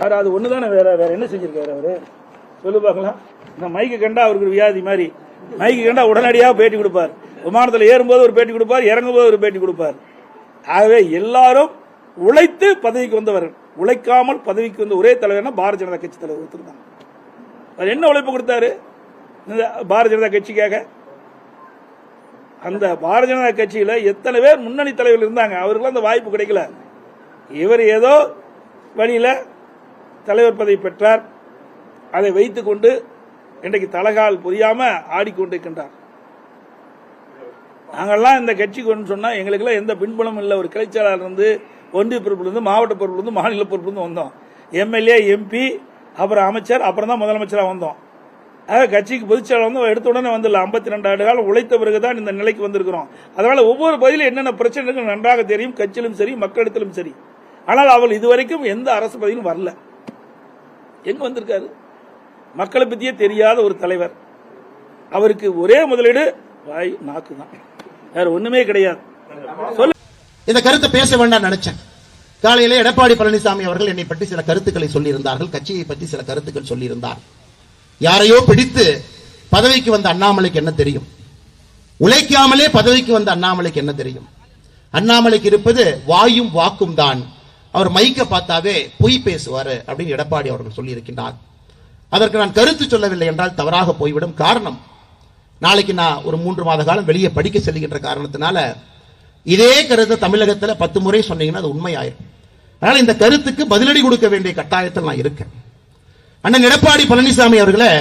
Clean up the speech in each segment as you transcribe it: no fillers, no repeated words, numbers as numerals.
அவர் அது ஒண்ணுதானே, வேற என்ன செஞ்சிருக்காரு அவரு? சொல்லு பார்க்கலாம். இந்த மைக்கு கண்டா அவருக்கு வியாதி மாதிரி, மைக்கு கண்டா உடனடியாக பேட்டி கொடுப்பார். விமானத்தில் ஏறும்போது ஒரு பேட்டி கொடுப்பார், இறங்கும்போது ஒரு பேட்டி கொடுப்பார். ஆகவே எல்லாரும் உழைத்து பதவிக்கு வந்தவர், உழைக்காமல் பதவிக்கு வந்த ஒரே தலைவர்னா பாரதிய ஜனதா கட்சி தலைவர் ஒருத்தர் தான். அவர் என்ன உழைப்பு கொடுத்தாரு பாரதிய ஜனதா கட்சிக்காக? அந்த பாரதிய ஜனதா கட்சியில எத்தனை பேர் முன்னணி தலைவர்கள் இருந்தாங்க, அவருக்கெல்லாம் அந்த வாய்ப்பு கிடைக்கல. இவர் ஏதோ வழியில தலைவர் பதவி பெற்றார். அதை வைத்துக் கொண்டு இன்றைக்கு தலகால் புரியாம ஆடிக்கொண்டிருக்கின்றார். நாங்கள்லாம் இந்த கட்சிக்கு சொன்னா எங்களுக்கெல்லாம் எந்த பின்புலமும் இல்லை. ஒரு கிளைச்சலாளர் இருந்து, ஒன்றிய பொறுப்பிலிருந்து, மாவட்ட பொறுப்பிலிருந்து, மாநில பொறுப்பிலிருந்து வந்தோம். எம்எல்ஏ, எம்பி, அப்புறம் அமைச்சர், அப்புறம் தான் முதலமைச்சராக வந்தோம். கட்சிக்கு பொதுச்செயலாளர் வந்து எடுத்த உடனே வந்துடல. 52 ஆண்டு காலம் உழைத்த பிறகுதான் இந்த நிலைக்கு வந்திருக்கிறோம். அதனால ஒவ்வொரு பகுதியிலும் என்னென்ன பிரச்சனைகள் நன்றாக தெரியும், கட்சியிலும் சரி, மக்களிடத்திலும் சரி. ஆனால் அவள் இதுவரைக்கும் எந்த அரசு பதவியும் வரல. எங்க வந்திருக்காரு? மக்களை பத்தியே தெரியாத ஒரு தலைவர். அவருக்கு ஒரே முதலீடு வாய், நாக்கு தான், வேற ஒண்ணுமே கிடையாது. இந்த கருத்தை பேச வேண்டாம் நினைச்சேன். காலையிலே எடப்பாடி பழனிசாமி அவர்கள் என்னை பற்றி சில கருத்துக்களை சொல்லியிருந்தார்கள், கட்சியை பற்றி சில கருத்துக்கள் சொல்லியிருந்தார். யாரையோ பிடித்து பதவிக்கு வந்த அண்ணாமலைக்கு என்ன தெரியும்? உழைக்காமலே பதவிக்கு வந்த அண்ணாமலைக்கு என்ன தெரியும்? அண்ணாமலைக்கு இருப்பது வாயும் வாக்கும் தான். அவர் மைக்க பார்த்தாவே பொய் பேசுவாரு அப்படின்னு எடப்பாடி அவர்கள் சொல்லி இருக்கின்றார். அதற்கு நான் கருத்து சொல்லவில்லை என்றால் தவறாக போய்விடும். காரணம், நாளைக்கு நான் ஒரு 3 மாத காலம் வெளியே படிக்க செல்கின்ற காரணத்தினால இதே கருத்தை தமிழகத்தில் 10 முறை சொன்னீங்கன்னா அது உண்மையாயிரும். அதனால இந்த கருத்துக்கு பதிலடி கொடுக்க வேண்டிய கட்டாயத்தில் நான் இருக்கேன். அண்ணன் எடப்பாடி பழனிசாமி அவர்களே,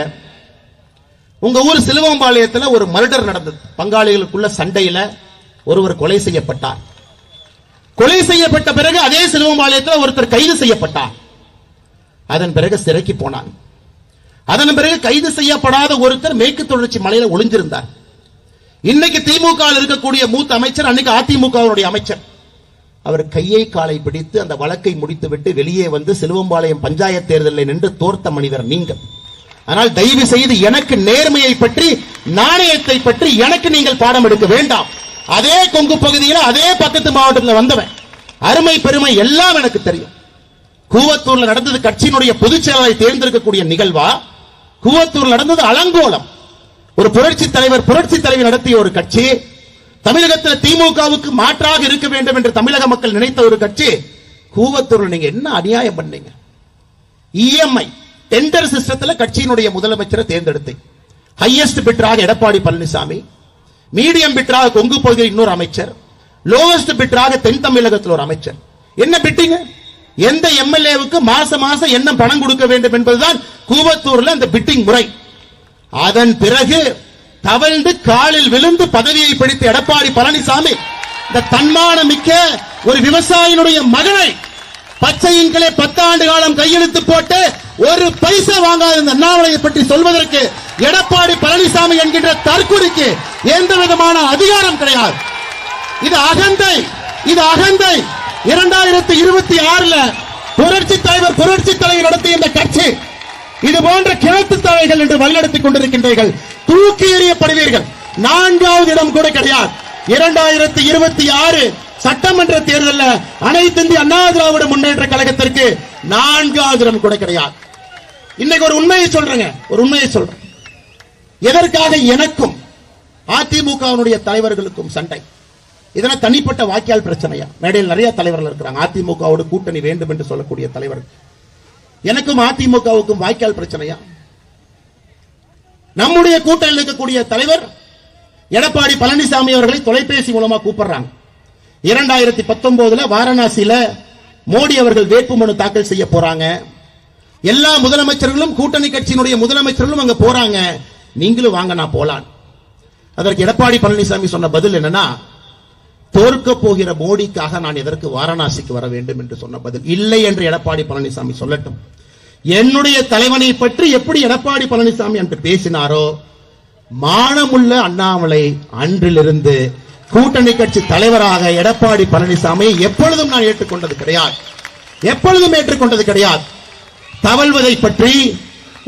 உங்க ஊர் சிலுவம்பாளையத்தில் ஒரு மர்டர் நடந்தது. பங்காளிகளுக்குள்ள சண்டையில ஒருவர் கொலை செய்யப்பட்டார். கொலை செய்யப்பட்ட பிறகு அதே சிலுவம்பாளையத்தில் ஒருத்தர் கைது செய்யப்பட்டார். அதன் பிறகு சிறைக்கு போனார். அதன் பிறகு கைது செய்யப்படாத ஒருத்தர் மேற்கு தொடர்ச்சி மலையில ஒளிஞ்சிருந்தார். இன்னைக்கு திமுக இருக்கக்கூடிய மூத்த அமைச்சர், அன்னைக்கு அதிமுகவுடைய அமைச்சர், அவர் கையை காலை பிடித்து அந்த வழக்கை முடித்துவிட்டு வெளியே வந்து சிலுவம்பாளையம் பஞ்சாயத்து தேர்தலில் நின்று தோர்த்த மனிதர் நீங்கள். ஆனால் தயவு செய்து எனக்கு நேர்மையை பற்றி, நாணயத்தை பற்றி எனக்கு நீங்கள் பாடம் எடுக்க வேண்டாம். அதே கொங்கு பகுதியில், அதே பக்கத்து மாவட்டத்தில் வந்தவன், அருமை பெருமை எல்லாம் எனக்கு தெரியும். கூவத்தூர்ல நடந்தது கட்சியினுடைய பொதுச் செயலாளரை தேர்ந்தெடுக்கக்கூடிய நிகழ்வா? கூவத்தூர் நடந்தது அலங்கோலம். ஒரு புரட்சி தலைவி நடத்திய ஒரு கட்சி, தமிழகத்தில் திமுகவுக்கு மாற்றாக இருக்க வேண்டும் என்று தமிழக மக்கள் நினைத்த ஒரு கட்சி. கூவத்தூர்ல நீங்க என்ன அநியாயம் பண்ணீங்க? இஎம்ஐ டெண்டர் சிஸ்டத்தில் கட்சியினுடைய முதலமைச்சரை தேர்ந்தெடுத்து, ஹையஸ்ட் பிட்டராக எடப்பாடி பழனிசாமி, மீடியம் பிட்டராக கொங்கு பகுதியில் இன்னொரு அமைச்சர், லோவஸ்ட் பிட்டராக தென் தமிழகத்தில் ஒரு அமைச்சர். என்ன பிட்டிங்க? எந்த எம்எல்ஏவுக்கு மாசம் என்ன பணம் கொடுக்க வேண்டும் என்பதுதான் கூவத்தூர்ல அந்த பிட்டிங் முறை. அதன் பிறகு தவழ்ந்து காலில் விழுந்து பதவியை பிடித்த எடப்பாடி பழனிசாமி இந்த தன்மான மிக்க ஒரு விவசாயினுடைய மகனை பச்சையின்களே 10 ஆண்டு காலம் கையெழுத்து போட்டு ஒரு பைசா வாங்காத இந்த அண்ணாமலையை பற்றி சொல்வதற்கு எடப்பாடி பழனிசாமி என்கின்ற தற்குறிக்கு எந்த விதமான அதிகாரம் கிடையாது. இது அகந்தை, இது அகந்தை. 2026 புரட்சி தலைவர் நடத்திய இந்த கட்சி இது போன்ற கிழத்து தலைகள் என்று வழிநடத்திக் கொண்டிருக்கின்றீர்கள். தூக்கி எறியப்படுவீர்கள். 4வது இடம் கூட கிடையாது. 2026 சட்டமன்ற தேர்தலில் அனைத்து இந்திய அண்ணா திராவிட முன்னேற்ற கழகத்திற்கு 4வது இடம் கூட கிடையாது. இன்னைக்கு ஒரு உண்மையை சொல்றேன். எதற்காக எனக்கும் அதிமுகவினுடைய தலைவர்களுக்கும் சண்டை? இதெல்லாம் தனிப்பட்ட வாக்கியால் பிரச்சனையா? மேடையில் நிறைய தலைவர்கள் இருக்கிறாங்க, அதிமுகவோடு கூட்டணி வேண்டும் என்று சொல்லக்கூடிய தலைவர்கள். எனக்கும் அதிமுகவுக்கும் வாய்க்கால் பிரச்சனையா? நம்முடைய கூட்டணியில் இருக்கக்கூடிய தலைவர் எடப்பாடி பழனிசாமி அவர்களை தொலைபேசி மூலமா கூப்பிடுறாங்க. 2019 வாரணாசியில மோடி அவர்கள் வேட்புமனு தாக்கல் செய்ய போறாங்க. எல்லா முதலமைச்சர்களும், கூட்டணி கட்சியினுடைய முதலமைச்சர்களும் அங்க போறாங்க. நீங்களும் வாங்க, நான் போலான். அதற்கு எடப்பாடி பழனிசாமி சொன்ன பதில் என்னன்னா, தோற்க போகிற மோடிக்காக நான் எதற்கு வாரணாசிக்கு வர வேண்டும் என்று சொன்ன பதில். இல்லை என்று எடப்பாடி பழனிசாமி சொல்லட்டும். என்னுடைய தலைவனை பற்றி எப்படி எடப்பாடி பழனிசாமி அன்று பேசினாரோ, மானமுள்ள அண்ணாமலை அன்றிலிருந்து கூட்டணி கட்சி தலைவராக எடப்பாடி பழனிசாமி எப்பொழுதும் நான் ஏற்றுக்கொண்டது கிடையாது. தவழ்வதை பற்றி,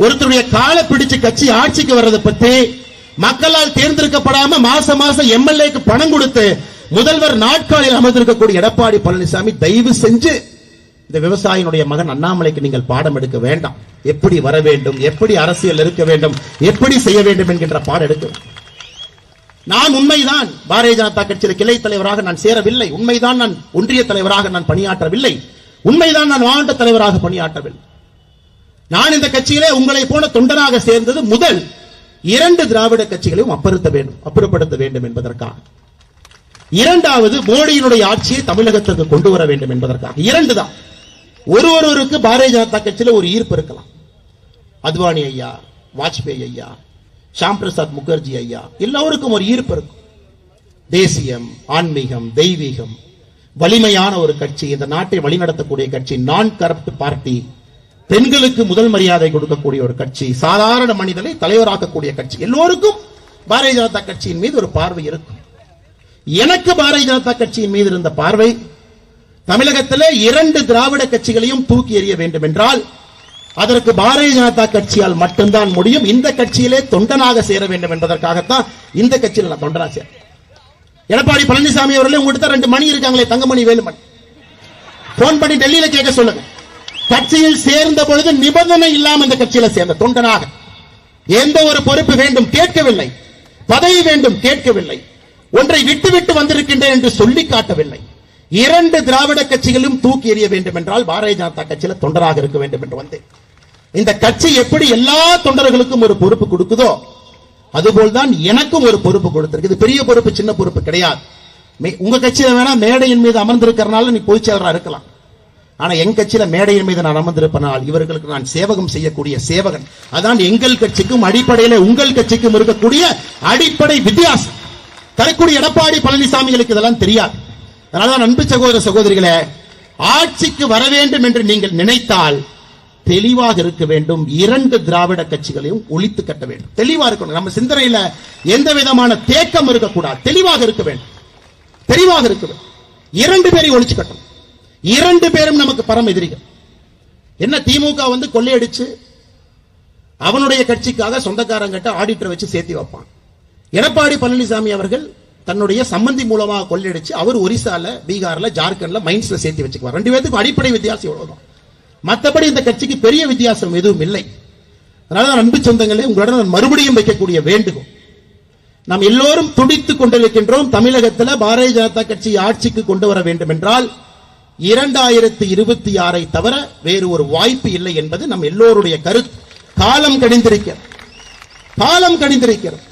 ஒருத்தருடைய காலை பிடிச்சு கட்சி ஆட்சிக்கு வர்றதை பற்றி, மக்களால் தேர்ந்தெடுக்கப்படாம மாசம் எம்எல்ஏக்கு பணம் கொடுத்து முதல்வர் நாட்காலில் அமர்ந்திருக்கக்கூடிய எடப்பாடி பழனிசாமி தயவு செஞ்சு இந்த விவசாயினுடைய மகன் அண்ணாமலைக்கு நீங்கள் பாடம் எடுக்க வேண்டாம். எப்படி வர வேண்டும், எப்படி அரசியல் இருக்க வேண்டும், எப்படி செய்ய வேண்டும் என்கின்ற பாடம் எடுக்க. நான் உண்மைதான் பாரதிய ஜனதா கட்சியில் கிளை தலைவராக நான் சேரவில்லை. உண்மைதான் நான் ஒன்றிய தலைவராக நான் பணியாற்றவில்லை. உண்மைதான் நான் மாவட்ட தலைவராக பணியாற்றவில்லை. நான் இந்த கட்சியிலே உங்களை போன தொண்டனாக சேர்ந்தது முதல் 2 திராவிட கட்சிகளையும் அப்புறப்படுத்த வேண்டும் என்பதற்காக. இரண்டாவது, மோடியினுடைய ஆட்சியை தமிழகத்திற்கு கொண்டு வர வேண்டும் என்பதற்காக. 2 தான். ஒருவருக்கு பாரதிய ஜனதா கட்சியில் ஒரு ஈர்ப்பு இருக்கலாம். அத்வானி ஐயா, வாஜ்பேயி ஐயா, ஷாம் பிரசாத் முகர்ஜி ஐயா, எல்லோருக்கும் ஒரு ஈர்ப்பு இருக்கும். தேசியம், ஆன்மீகம், தெய்வீகம், வலிமையான ஒரு கட்சி, இந்த நாட்டை வழிநடத்தக்கூடிய கட்சி, நான் கரப்ட் பார்ட்டி, பெண்களுக்கு முதல் மரியாதை கொடுக்கக்கூடிய ஒரு கட்சி, சாதாரண மனிதனை தலைவராக்கக்கூடிய கட்சி, எல்லோருக்கும் பாரதிய ஜனதா கட்சியின் மீது ஒரு பார்வை இருக்கும். எனக்கு பாரதிய ஜனதா கட்சியின் மீது இருந்த பார்வை, தமிழகத்திலே 2 திராவிட கட்சிகளையும் தூக்கி எறிய வேண்டும் என்றால் அதற்கு பாரதிய ஜனதா கட்சியால் மட்டும்தான் முடியும். இந்த கட்சியிலே தொண்டனாக சேர வேண்டும் என்பதற்காகத்தான் இந்த கட்சியில் நான் தொண்டனாக சேர. எடப்பாடி பழனிசாமி அவர்களே, உங்ககிட்ட 2 மணி இருக்காங்களே, தங்கமணி, வேலுமணி, போன் பண்ணி டெல்லியில கேட்க சொல்லுங்க. கட்சியில் சேர்ந்த பொழுது நிபந்தனை இல்லாமல் இந்த கட்சியில சேர்ந்த தொண்டனாக எந்த ஒரு பொறுப்பு வேண்டும் கேட்கவில்லை, பதவி வேண்டும் கேட்கவில்லை, ஒன்றை விட்டு விட்டு வந்திருக்கின்றேன் என்று சொல்லி காட்டவில்லை. 2 திராவிட கட்சிகளும் தூக்கி எறிய வேண்டும் என்றால் பாரதிய ஜனதா கட்சியில தொண்டராக இருக்க வேண்டும் என்று வந்தேன். இந்த கட்சி எப்படி எல்லா தொண்டர்களுக்கும் ஒரு பொறுப்பு கொடுக்குதோ அதுபோல்தான் எனக்கும் ஒரு பொறுப்பு கொடுத்திருக்கு. இது பெரிய பொறுப்பு, சின்ன பொறுப்பு கிடையாது. உங்க கட்சியில வேணா மேடையின் மீது அமர்ந்திருக்கிறனால நீ பொதுச் செயலரா இருக்கலாம். ஆனா என் கட்சியில மேடையின் மீது நான் அமர்ந்திருப்பனால் இவர்களுக்கு நான் சேவகம் செய்யக்கூடிய சேவகன். அதான் எங்கள் கட்சிக்கும் அடிப்படையில உங்கள் கட்சிக்கும் இருக்கக்கூடிய அடிப்படை வித்தியாசம். தரக்கூடிய எடப்பாடி பழனிசாமிகளுக்கு இதெல்லாம் தெரியாது. அதனாலதான் அன்பு சகோதர சகோதரிகளே, ஆட்சிக்கு வர வேண்டும் என்று நீங்கள் நினைத்தால் தெளிவாக இருக்க வேண்டும். 2 திராவிட கட்சிகளையும் ஒழித்து கட்ட வேண்டும். தெளிவா இருக்கணும். நம்ம சிந்தனையில எந்த விதமான தேக்கம் இருக்கக்கூடாது. தெளிவாக இருக்க வேண்டும். தெளிவாக இருக்க வேண்டும். 2 பேரையும் ஒழிச்சு கட்டணும். 2 பேரும் நமக்கு பரம் எதிரிகள். என்ன, திமுக கொள்ளையடிச்சு அவனுடைய கட்சிக்காக சொந்தக்காரங்கிட்ட ஆடிட்டர் வச்சு சேர்த்து வைப்பான். எடப்பாடி பழனிசாமி அவர்கள் தன்னுடைய சம்பந்தி மூலமாக கொள்ளையடிச்சு அவர் ஒரிசால, பீகார்ல, ஜார்க்கண்ட்ல, மைன்ஸ்ல சேர்த்து வச்சுக்குவார். 2 பேருக்கும் அடிப்படை வித்தியாசம் எவ்வளவுதான். மற்றபடி இந்த கட்சிக்கு பெரிய வித்தியாசம் எதுவும் இல்லை. அதனால அன்பு சொந்தங்களே, உங்களிடம் நான் மறுபடியும் வைக்கக்கூடிய வேண்டுகோள், நாம் எல்லோரும் துடித்துக் கொண்டிருக்கின்றோம். தமிழகத்தில் பாரதிய ஜனதா கட்சி ஆட்சிக்கு கொண்டு வர வேண்டும் என்றால் 2026 தவிர வேறு ஒரு வாய்ப்பு இல்லை என்பது நம் எல்லோருடைய கருத்து. காலம் கடிந்திருக்கிறது.